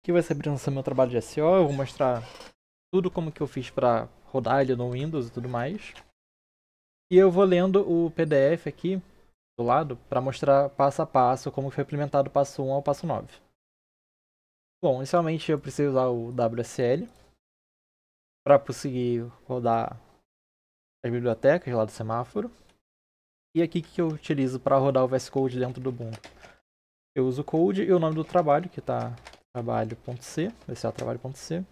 Aqui vai ser a apresentação do meu trabalho de SEO. Eu vou mostrar tudo como que eu fiz para rodar ele no Windows e tudo mais. E eu vou lendo o PDF aqui do lado para mostrar passo a passo como foi implementado o passo 1 ao passo 9. Bom, inicialmente eu preciso usar o WSL para conseguir rodar as bibliotecas lá do semáforo. E aqui que eu utilizo para rodar o VS Code dentro do Ubuntu. Eu uso o code e o nome do trabalho, que está trabalho.c, esse é o trabalho.c.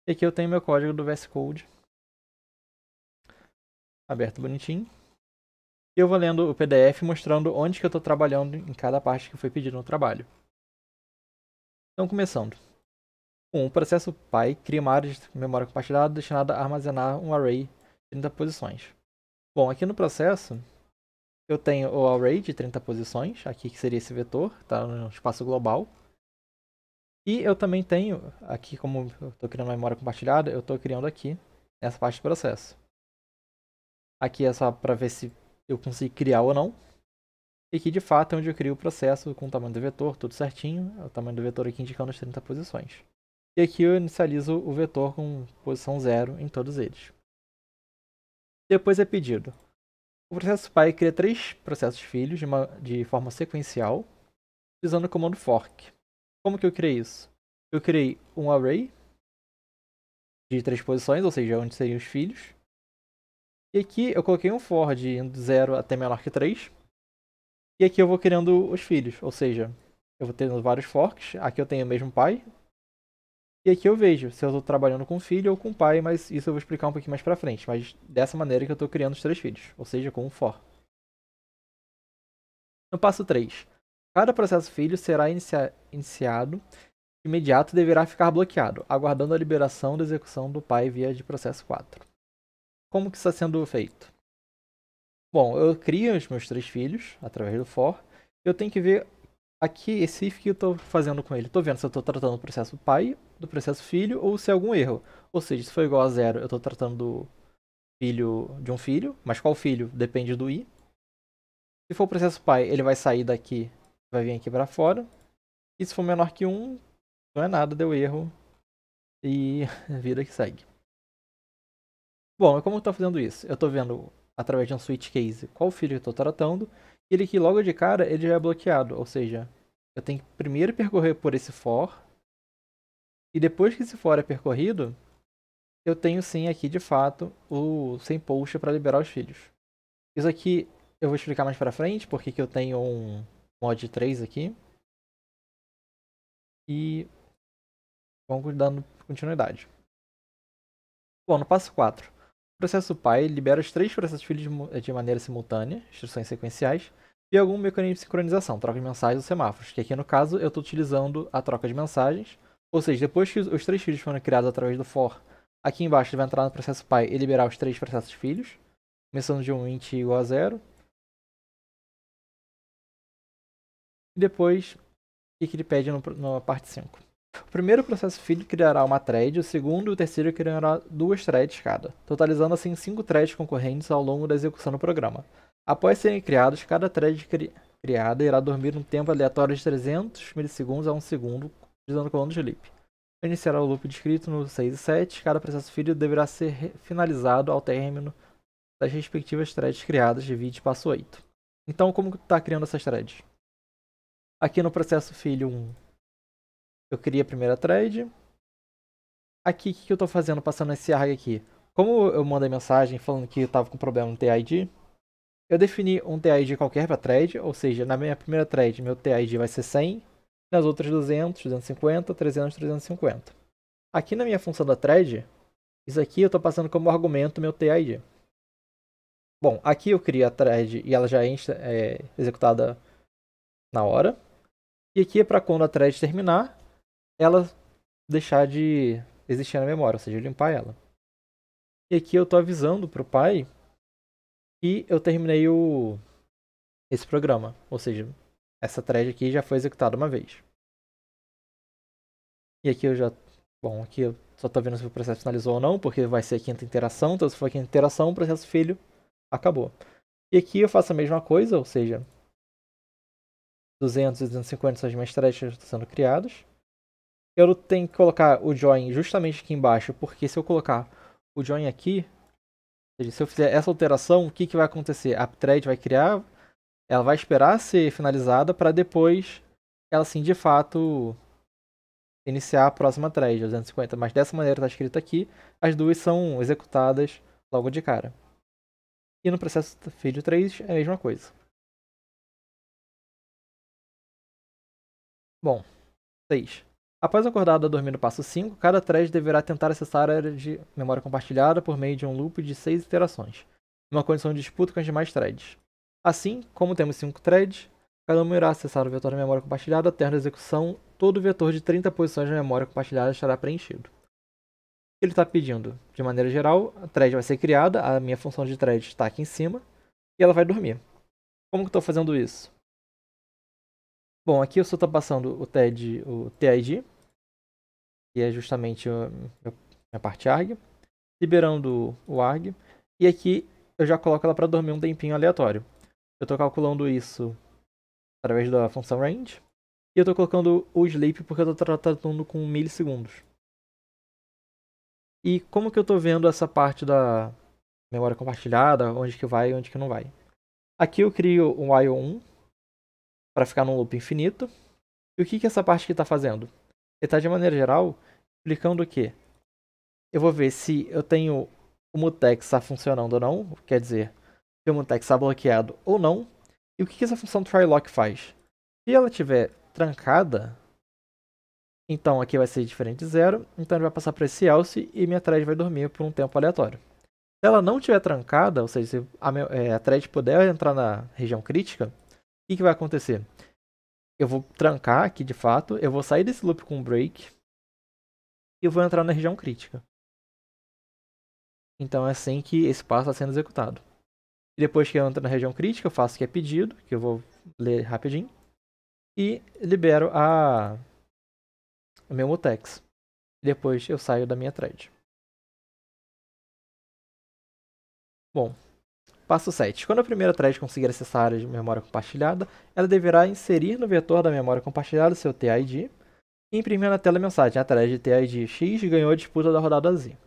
E aqui eu tenho meu código do VS Code aberto bonitinho. E eu vou lendo o PDF mostrando onde que eu estou trabalhando em cada parte que foi pedido no trabalho. Então, começando. O processo PY cria uma área de memória compartilhada destinada a armazenar um array de 30 posições. Bom, aqui no processo, eu tenho o array de 30 posições, aqui que seria esse vetor, está no espaço global. E eu também tenho, aqui como eu estou criando uma memória compartilhada, eu estou criando aqui, essa parte do processo. Aqui é só para ver se eu consigo criar ou não. E aqui de fato é onde eu crio o processo com o tamanho do vetor, tudo certinho. O tamanho do vetor aqui indicando as 30 posições. E aqui eu inicializo o vetor com posição 0 em todos eles. Depois é pedido. O processo PY cria 3 processos filhos de forma sequencial, usando o comando fork. Como que eu criei isso? Eu criei um array de 3 posições, ou seja, onde seriam os filhos. E aqui eu coloquei um for de 0 até menor que 3. E aqui eu vou criando os filhos, ou seja, eu vou tendo vários forks. Aqui eu tenho o mesmo pai. E aqui eu vejo se eu estou trabalhando com filho ou com pai, mas isso eu vou explicar um pouquinho mais pra frente. Mas dessa maneira que eu estou criando os 3 filhos, ou seja, com um for. No passo 3, cada processo filho será iniciado de imediato e deverá ficar bloqueado, aguardando a liberação da execução do pai via de processo 4. Como que está sendo feito? Bom, eu crio os meus 3 filhos através do for. Eu tenho que ver aqui esse if que eu estou fazendo com ele. Estou vendo se eu estou tratando do processo pai, do processo filho ou se é algum erro. Ou seja, se for igual a 0, eu estou tratando do filho de um filho, mas qual filho depende do i. Se for o processo pai, ele vai sair daqui, vai vir aqui para fora. E se for menor que 1, não é nada, deu erro e vida que segue. Bom, como eu estou fazendo isso? Eu estou vendo através de um switch case qual filho eu estou tratando. E ele aqui logo de cara ele já é bloqueado, ou seja, eu tenho que primeiro percorrer por esse for. E depois que esse for é percorrido, eu tenho sim aqui de fato o sem post para liberar os filhos. Isso aqui eu vou explicar mais pra frente, porque que eu tenho um mod 3 aqui. E vamos dando continuidade. Bom, no passo 4. O processo pai libera os 3 processos filhos de maneira simultânea, instruções sequenciais, e algum mecanismo de sincronização, troca de mensagens ou semáforos, que aqui no caso eu estou utilizando a troca de mensagens, ou seja, depois que os 3 filhos foram criados através do for, aqui embaixo ele vai entrar no processo pai e liberar os 3 processos filhos, começando de um int igual a 0. E depois, o que ele pede na parte 5. O primeiro processo filho criará uma thread, o segundo e o terceiro criará 2 threads cada, totalizando assim 5 threads concorrentes ao longo da execução do programa. Após serem criados, cada thread criada irá dormir um tempo aleatório de 300 milissegundos a 1 segundo, utilizando o comando sleep. Iniciará o loop descrito no 6 e 7, cada processo filho deverá ser finalizado ao término das respectivas threads criadas, divide passo 8. Então, como está criando essas threads? Aqui no processo filho 1, eu criei a primeira thread. Aqui, o que eu estou fazendo passando esse arg aqui? Como eu mandei mensagem falando que eu estava com problema no TID, eu defini um TID qualquer para thread, ou seja, na minha primeira thread meu TID vai ser 100, nas outras 200, 250, 300, 350. Aqui na minha função da thread, isso aqui eu estou passando como argumento meu TID. Bom, aqui eu crio a thread e ela já é executada na hora. E aqui é para quando a thread terminar, ela deixar de existir na memória, ou seja, limpar ela. E aqui eu estou avisando para o pai que eu terminei esse programa, ou seja, essa thread aqui já foi executada uma vez. E aqui eu já, bom, aqui eu só estou vendo se o processo finalizou ou não, porque vai ser a quinta interação, então se for a quinta interação, o processo filho acabou. E aqui eu faço a mesma coisa, ou seja, 200 e 250 são as minhas threads que estão sendo criadas. eu tenho que colocar o join justamente aqui embaixo, porque se eu colocar o join aqui, ou seja, se eu fizer essa alteração, o que, que vai acontecer? A thread vai criar, ela vai esperar ser finalizada para depois ela, sim, de fato, iniciar a próxima thread, 250. Mas dessa maneira está escrito aqui, as duas são executadas logo de cara. E no processo feed 3 é a mesma coisa. Bom, 6. Após acordar dormir no passo 5, cada thread deverá tentar acessar a área de memória compartilhada por meio de um loop de 6 iterações, numa condição de disputa com as demais threads. Assim, como temos 5 threads, cada uma irá acessar o vetor da memória compartilhada até a execução, todo o vetor de 30 posições da memória compartilhada estará preenchido. Ele está pedindo, de maneira geral, a thread vai ser criada, a minha função de thread está aqui em cima, e ela vai dormir. Como que eu estou fazendo isso? Bom, aqui eu só estou passando o TID, que é justamente a minha parte arg, liberando o arg, e aqui eu já coloco ela para dormir um tempinho aleatório. Eu estou calculando isso através da função range, e eu estou colocando o sleep porque eu estou tratando com milissegundos. E como que eu estou vendo essa parte da memória compartilhada, onde que vai e onde que não vai? Aqui eu crio um while 1 para ficar num loop infinito. E o que essa parte aqui está fazendo? Ele está, de maneira geral, explicando o que eu vou ver se eu tenho o mutex está funcionando ou não, quer dizer, se o mutex está bloqueado ou não, e o que essa função trylock faz. Se ela estiver trancada, então aqui vai ser diferente de zero, então ele vai passar para esse else e minha thread vai dormir por um tempo aleatório. Se ela não estiver trancada, ou seja, se a thread puder entrar na região crítica, o que vai acontecer? Eu vou trancar aqui de fato, eu vou sair desse loop com um break e eu vou entrar na região crítica. Então é assim que esse passo está sendo executado. E depois que eu entro na região crítica, eu faço o que é pedido, que eu vou ler rapidinho, e libero o meu mutex. Depois eu saio da minha thread. Bom, passo 7. Quando a primeira thread conseguir acessar a área de memória compartilhada, ela deverá inserir no vetor da memória compartilhada seu TID e imprimir na tela a mensagem: a thread TID X ganhou a disputa da rodada Z.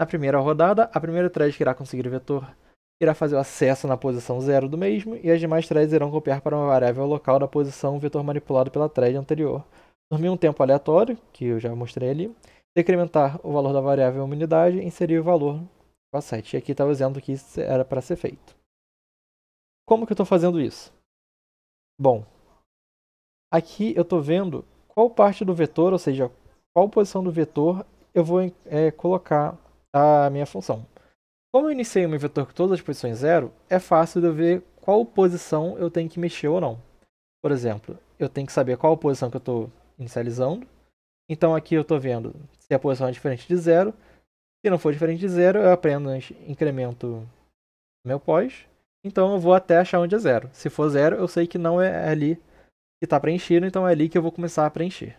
Na primeira rodada, a primeira thread que irá conseguir o vetor irá fazer o acesso na posição 0 do mesmo, e as demais threads irão copiar para uma variável local da posição vetor manipulado pela thread anterior. Dormir um tempo aleatório, que eu já mostrei ali, decrementar o valor da variável unidade e inserir o valor para 7. E aqui está o exemplo que isso era para ser feito. Como que eu estou fazendo isso? Bom, aqui eu estou vendo qual parte do vetor, ou seja, qual posição do vetor eu vou colocar a minha função. Como eu iniciei o meu vetor com todas as posições 0, é fácil de eu ver qual posição eu tenho que mexer ou não. Por exemplo, eu tenho que saber qual posição que eu estou inicializando. Então aqui eu estou vendo se a posição é diferente de 0. Se não for diferente de 0, eu apenas incremento meu pós. Então eu vou até achar onde é 0. Se for 0, eu sei que não é ali que está preenchido, então é ali que eu vou começar a preencher.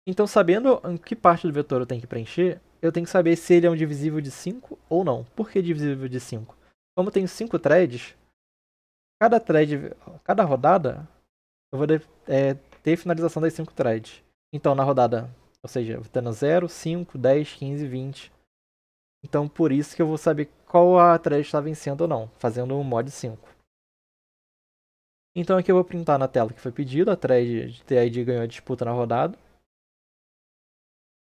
Então, sabendo em que parte do vetor eu tenho que preencher, eu tenho que saber se ele é um divisível de 5 ou não. Por que divisível de 5? Como eu tenho 5 threads, cada rodada, eu vou ter finalização das 5 threads. Então, na rodada, ou seja, vou tendo 0, 5, 10, 15, 20. Então, por isso que eu vou saber qual a thread está vencendo ou não, fazendo um mod 5. Então, aqui eu vou printar na tela que foi pedido, a thread de TID ganhou a disputa na rodada.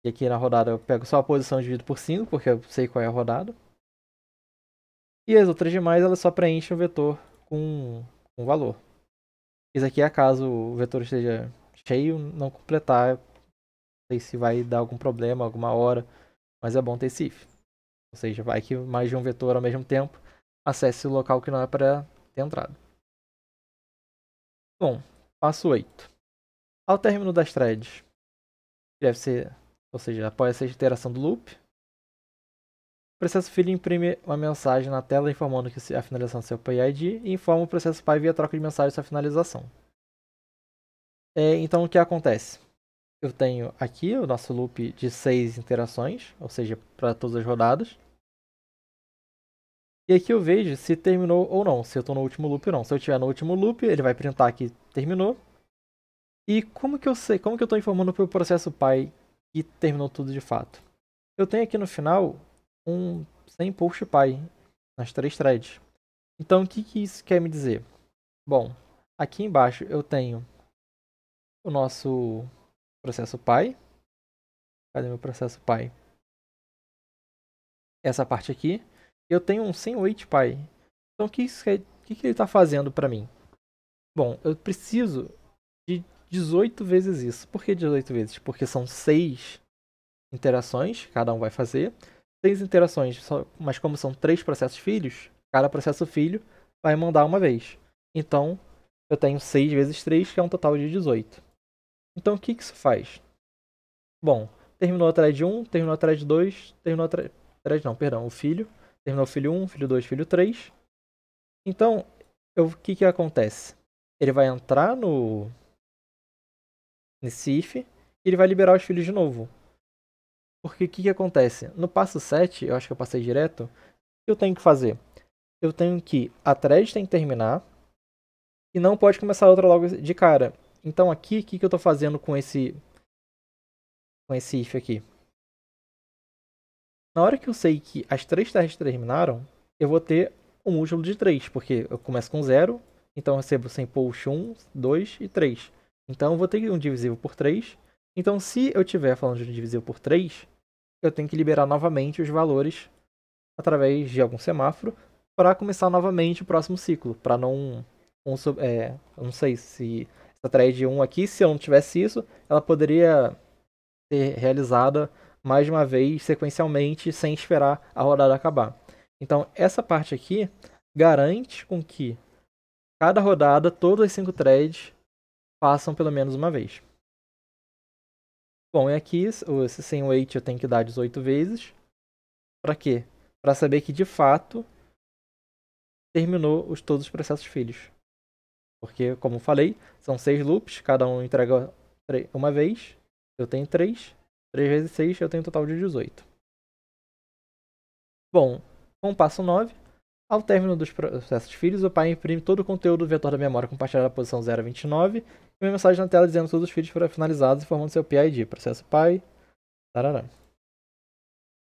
E aqui na rodada eu pego só a posição dividido por 5, porque eu sei qual é a rodada. E as outras demais, elas só preenchem o vetor com valor. Isso aqui é caso o vetor esteja cheio, não completar. Não sei se vai dar algum problema, alguma hora, mas é bom ter esse if. Ou seja, vai que mais de um vetor ao mesmo tempo acesse o local que não é para ter entrado. Bom, passo 8. Ao término das threads, deve ser, ou seja, após essa iteração do loop, o processo filho imprime uma mensagem na tela informando que a finalização é seu PID e informa o processo pai via troca de mensagem sua finalização. Então, o que acontece? Eu tenho aqui o nosso loop de 6 interações, ou seja, para todas as rodadas. E aqui eu vejo se terminou ou não, se eu estou no último loop ou não. Se eu estiver no último loop, ele vai printar que terminou. E como que eu sei, como que eu estou informando para o processo pai que terminou tudo de fato? Eu tenho aqui no final um sem post pai nas 3 threads. Então o que que isso quer me dizer? Bom, aqui embaixo eu tenho o nosso processo pai. Cadê meu processo pai? Essa parte aqui. Eu tenho um sem wait pai. Então o que que ele está fazendo para mim? Bom, eu preciso de 18 vezes isso. Por que 18 vezes? Porque são 6 interações, cada um vai fazer. 6 interações, mas como são 3 processos filhos, cada processo filho vai mandar uma vez. Então, eu tenho 6 vezes 3, que é um total de 18. Então, o que isso faz? Bom, terminou a thread 1, terminou a thread 2, terminou a thread... não, perdão, o filho. Terminou o filho 1, filho 2, filho 3. Então, o que acontece? Ele vai entrar nesse if e ele vai liberar os filhos de novo. Porque o que acontece? No passo 7, eu acho que eu passei direto, o que eu tenho que fazer? Eu tenho que, a thread tem que terminar e não pode começar outra logo de cara. Então aqui, o que eu estou fazendo com esse if aqui? Na hora que eu sei que as 3 threads terminaram, eu vou ter um múltiplo de 3, porque eu começo com 0, então eu recebo sem post 1, 2 e 3. Então eu vou ter um divisível por 3. Então se eu estiver falando de um divisível por 3, eu tenho que liberar novamente os valores através de algum semáforo para começar novamente o próximo ciclo, para não, eu não sei se essa thread 1 aqui, se eu não tivesse isso, ela poderia ser realizada mais de uma vez sequencialmente sem esperar a rodada acabar. Então essa parte aqui garante com que cada rodada todas as 5 threads passam pelo menos uma vez. Bom, e aqui esse sem wait eu tenho que dar 18 vezes. Para quê? Para saber que de fato terminou todos os processos filhos. Porque, como eu falei, são 6 loops, cada um entrega uma vez. Eu tenho 3. 3 vezes 6, eu tenho um total de 18. Bom, com o passo 9, ao término dos processos filhos, o pai imprime todo o conteúdo do vetor da memória compartilhada na posição 0 a 29 e uma mensagem na tela dizendo que todos os filhos foram finalizados, informando seu PID, processo pai. Tarará.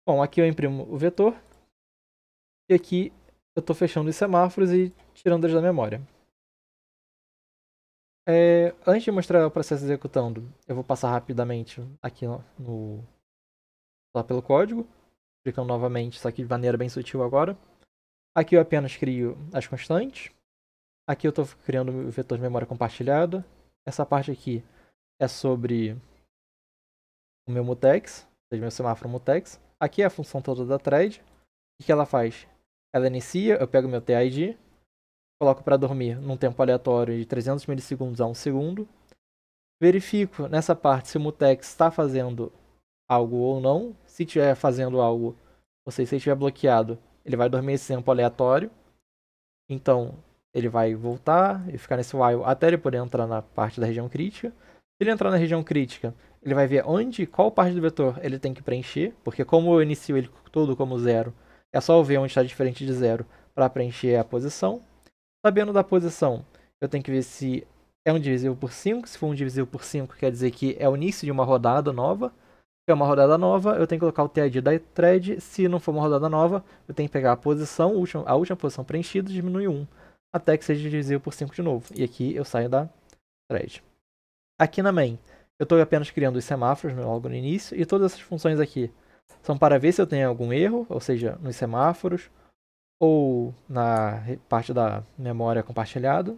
Bom, aqui eu imprimo o vetor e aqui eu estou fechando os semáforos e tirando eles da memória. Antes de mostrar o processo executando, eu vou passar rapidamente aqui lá pelo código, clicando novamente, só que de maneira bem sutil agora. Aqui eu apenas crio as constantes. Aqui eu estou criando o vetor de memória compartilhada. Essa parte aqui é sobre o meu mutex, ou seja, meu semáforo mutex. Aqui é a função toda da thread. O que ela faz? Ela inicia, eu pego meu TID, coloco para dormir num tempo aleatório de 300 milissegundos a 1 segundo. Verifico nessa parte se o mutex está fazendo algo ou não. Se estiver fazendo algo, ou seja, se estiver bloqueado, ele vai dormir esse tempo aleatório. Então, ele vai voltar e ficar nesse while até ele poder entrar na parte da região crítica. Se ele entrar na região crítica, ele vai ver qual parte do vetor ele tem que preencher, porque como eu inicio ele todo como 0, é só eu ver onde está diferente de 0 para preencher a posição. Sabendo da posição, eu tenho que ver se é um divisível por 5. Se for um divisível por 5, quer dizer que é o início de uma rodada nova. Se é uma rodada nova, eu tenho que colocar o TID da thread. Se não for uma rodada nova, eu tenho que pegar a posição, a última posição preenchida e diminuir 1, até que seja divisível por 5 de novo. E aqui eu saio da thread. Aqui na main, eu estou apenas criando os semáforos logo no início, e todas essas funções aqui são para ver se eu tenho algum erro, ou seja, nos semáforos, ou na parte da memória compartilhada.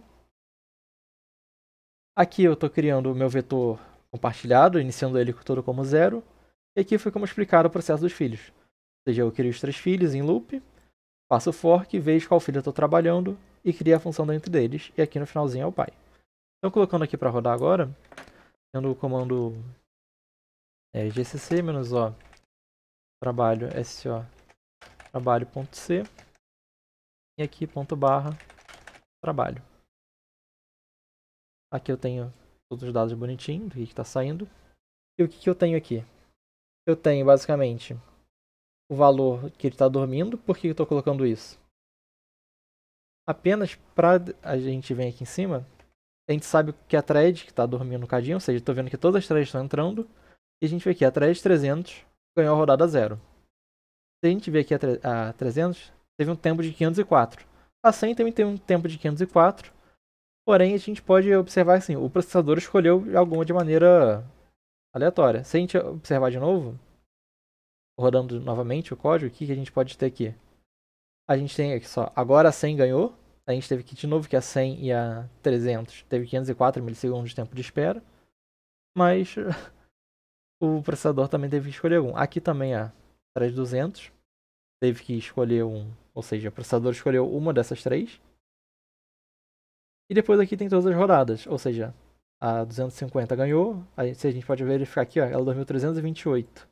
Aqui eu estou criando o meu vetor compartilhado, iniciando ele todo como 0. E aqui foi como explicar o processo dos filhos. Ou seja, eu crio os 3 filhos em loop, faço o fork, vejo qual filho eu estou trabalhando e crio a função dentro deles. E aqui no finalzinho é o pai. Então colocando aqui para rodar agora, tendo o comando gcc-o trabalho so trabalho.c e aqui /, trabalho. Aqui eu tenho todos os dados bonitinhos do que está saindo. E o que eu tenho aqui? Eu tenho basicamente o valor que ele está dormindo. Por que eu estou colocando isso? Apenas para a gente vir aqui em cima A gente sabe que a thread que está dormindo no cadinho, ou seja, estou vendo que todas as threads estão entrando. E a gente vê que a thread 300 ganhou a rodada 0. Se a gente vê aqui a 300, teve um tempo de 504. A 100 também tem um tempo de 504. Porém, a gente pode observar assim, o processador escolheu alguma de maneira aleatória. Se a gente observar de novo, rodando novamente o código, o que a gente pode ter aqui? A gente tem aqui só, agora a 100 ganhou. A gente teve aqui de novo que a 100 e a 300 teve 504 milissegundos de tempo de espera. Mas o processador também teve que escolher um. Aqui também a 3200 teve que escolher um, ou seja, o processador escolheu uma dessas três. E depois aqui tem todas as rodadas, ou seja, a 250 ganhou. Aí se a gente pode verificar aqui, ó, ela dormiu 328.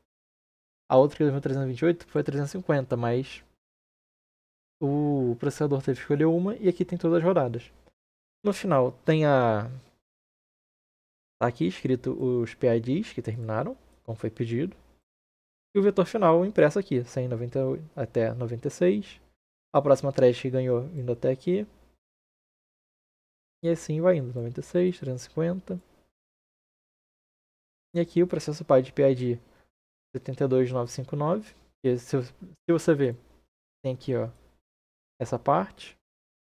A outra que dormiu 328 foi 350, mas o processador teve que escolher uma e aqui tem todas as rodadas. No final tem a... Tá aqui escrito os PIDs que terminaram, como foi pedido. E o vetor final impresso aqui, 198 até 96. A próxima thread que ganhou indo até aqui. E assim vai indo, 96, 350. E aqui o processo pai de PID 72959. Que se você ver, tem aqui ó, essa parte,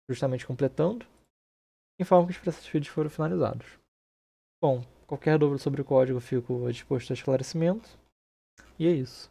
justamente completando. Informa que os processos feeds foram finalizados. Bom, qualquer dúvida sobre o código, fico disposto a esclarecimento. E é isso.